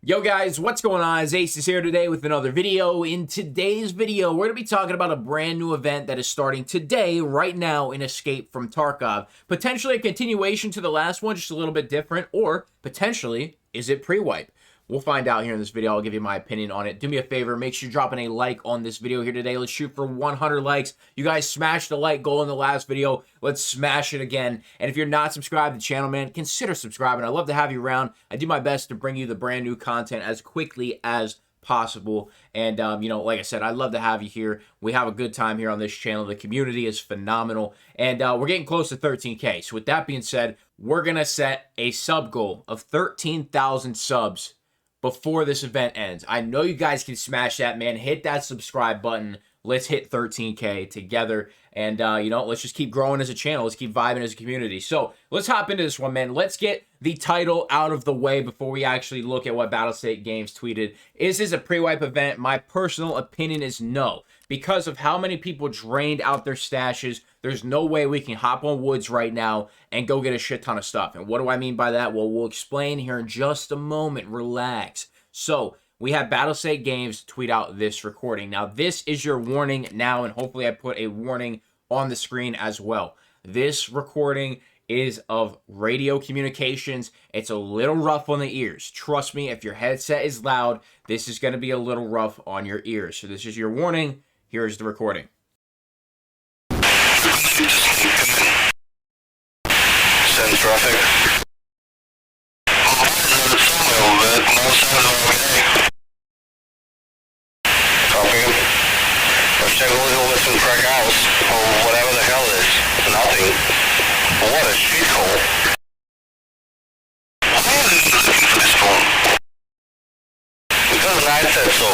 Yo guys, what's going on? Acez is here today with another video. In today's video, we're going to be talking about a brand new event that is starting today, right now, in Escape from Tarkov. Potentially a continuation to the last one, just a little bit different, or potentially, is it pre-wipe? We'll find out here in this video. I'll give you my opinion on it. Do me a favor, make sure you're dropping a like on this video here today. Let's shoot for 100 likes. You guys smashed the like goal in the last video. Let's smash it again. And if you're not subscribed to the channel, man, consider subscribing. I'd love to have you around. I do my best to bring you the brand new content as quickly as possible. And, like I said, I'd love to have you here. We have a good time here on this channel. The community is phenomenal. And we're getting close to 13K. So with that being said, we're going to set a sub goal of 13,000 subs before this event ends. I know you guys can smash that, man. Hit that subscribe button. Let's hit 13K together. And, let's just keep growing as a channel. Let's keep vibing as a community. So let's hop into this one, man. Let's get the title out of the way before we actually look at what Battlestate Games tweeted. Is this a pre-wipe event? My personal opinion is no. Because of how many people drained out their stashes, there's no way we can hop on Woods right now and go get a shit ton of stuff. And what do I mean by that? Well, we'll explain here in just a moment. Relax. So we have Battlestate Games tweet out this recording. Now, this is your warning now, and hopefully I put a warning on the screen as well. This recording is of radio communications. It's a little rough on the ears. Trust me, if your headset is loud, this is going to be a little rough on your ears. So this is your warning. Here's the recording. Send traffic. Copy. Let's take a look at this in Craig House, or whatever the hell it is. Nothing. What a shithole. Why are you looking for this phone? Because I said so.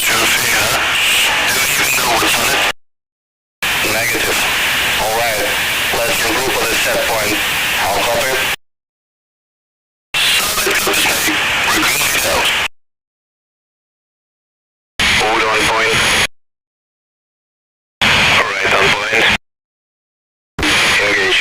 Trophy, huh? Do you even know what's on it? Negative. Alright. Let's regroup on this set point. How copy? Solid mistake. We're going to out. Hold on point. Alright, on point. Engage.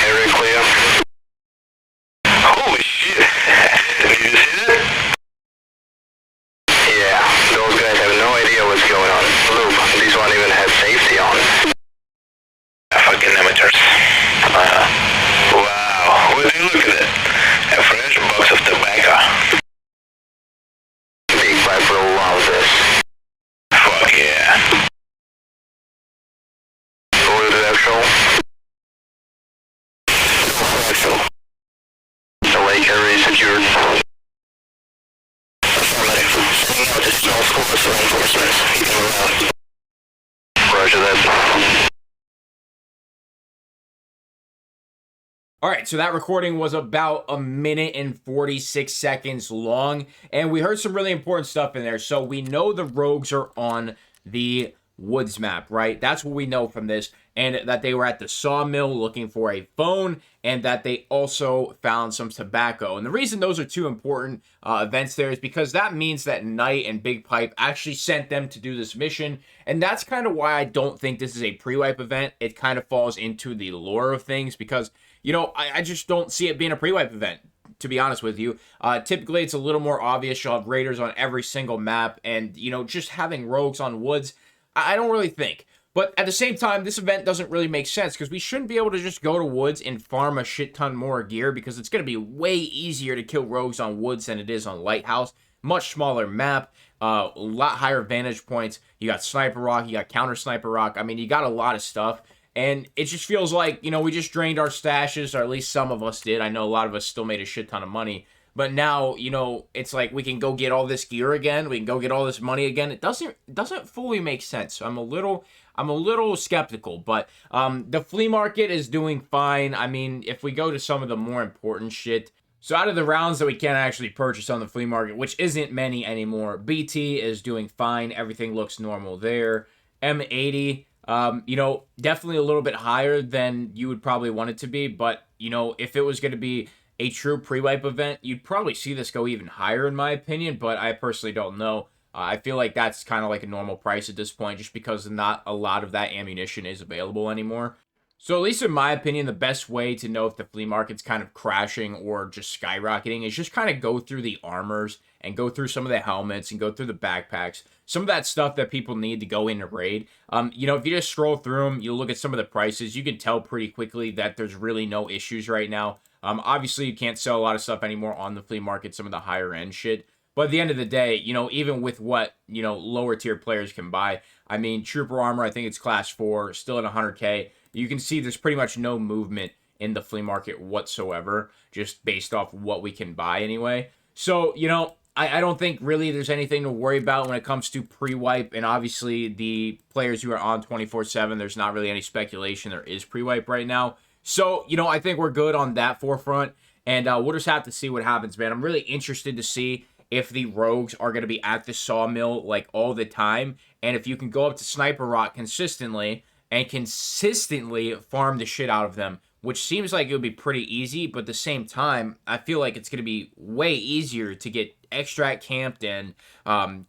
Area clear. Holy shit! Did you see that? Yeah, those guys have no idea what's going on. Loop, this one even has safety on. Fucking amateurs. Wow, would you look at it? A fresh box of tobacco. Big Pipe will love this. Fuck yeah. Go to the actual. The lake area is secured. Affirmative. Sending out this small scope of reinforcements. Keep them around. Roger that. All right, so that recording was about 1 minute and 46 seconds long, and we heard some really important stuff in there. So we know the rogues are on the Woods map, right? That's what we know from this, and that they were at the sawmill looking for a phone, and that they also found some tobacco. And the reason those are two important events there is because that means that Knight and Big Pipe actually sent them to do this mission, and that's kind of why I don't think this is a pre-wipe event. It kind of falls into the lore of things because, I just don't see it being a pre-wipe event, to be honest with you. Typically, it's a little more obvious. You'll have raiders on every single map, and, just having rogues on Woods, I don't really think. But at the same time, this event doesn't really make sense because we shouldn't be able to just go to Woods and farm a shit ton more gear because it's going to be way easier to kill rogues on Woods than it is on Lighthouse. Much smaller map, a lot higher vantage points. You got Sniper Rock, you got Counter Sniper Rock. I mean, you got a lot of stuff. And it just feels like, we just drained our stashes, or at least some of us did. I know a lot of us still made a shit ton of money. But now, it's like we can go get all this gear again. We can go get all this money again. It doesn't fully make sense. So I'm a little skeptical. But the flea market is doing fine. I mean, if we go to some of the more important shit. So out of the rounds that we can actually purchase on the flea market, which isn't many anymore, BT is doing fine. Everything looks normal there. M80... definitely a little bit higher than you would probably want it to be, but, if it was going to be a true pre-wipe event, you'd probably see this go even higher in my opinion, but I personally don't know. I feel like that's kind of like a normal price at this point, just because not a lot of that ammunition is available anymore. So at least in my opinion, the best way to know if the flea market's kind of crashing or just skyrocketing is just kind of go through the armors and go through some of the helmets and go through the backpacks, some of that stuff that people need to go into raid. You know, if you just scroll through them, you look at some of the prices, you can tell pretty quickly that there's really no issues right now. Obviously, you can't sell a lot of stuff anymore on the flea market, some of the higher end shit. But at the end of the day, you know, even with what, you know, lower tier players can buy, I mean, Trooper Armor, I think it's class 4, still at 100K. You can see there's pretty much no movement in the flea market whatsoever, just based off what we can buy anyway. So, you know, I don't think really there's anything to worry about when it comes to pre-wipe. And obviously, the players who are on 24/7, there's not really any speculation there is pre-wipe right now. So, you know, I think we're good on that forefront. And we'll just have to see what happens, man. I'm really interested to see if the rogues are going to be at the sawmill, like, all the time. And if you can go up to Sniper Rock consistently and consistently farm the shit out of them, which seems like it would be pretty easy, but at the same time, I feel like it's going to be way easier to get extract camped and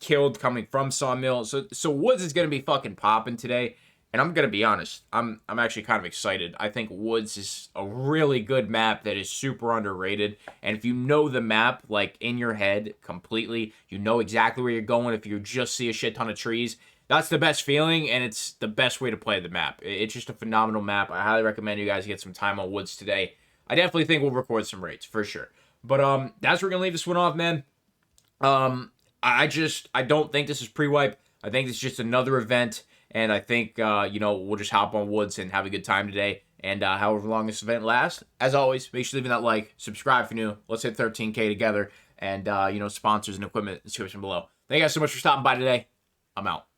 killed coming from Sawmill. So Woods is going to be fucking popping today, and I'm going to be honest, I'm actually kind of excited. I think Woods is a really good map that is super underrated, and if you know the map, like, in your head completely, you know exactly where you're going. If you just see a shit ton of trees, that's the best feeling, and it's the best way to play the map. It's just a phenomenal map. I highly recommend you guys get some time on Woods today. I definitely think we'll record some raids, for sure. But that's where we're going to leave this one off, man. I don't think this is pre-wipe. I think it's just another event, and I think, you know, we'll just hop on Woods and have a good time today. And however long this event lasts, as always, make sure to leave that like, subscribe if you're new. Let's hit 13K together, and, you know, sponsors and equipment in the description below. Thank you guys so much for stopping by today. I'm out.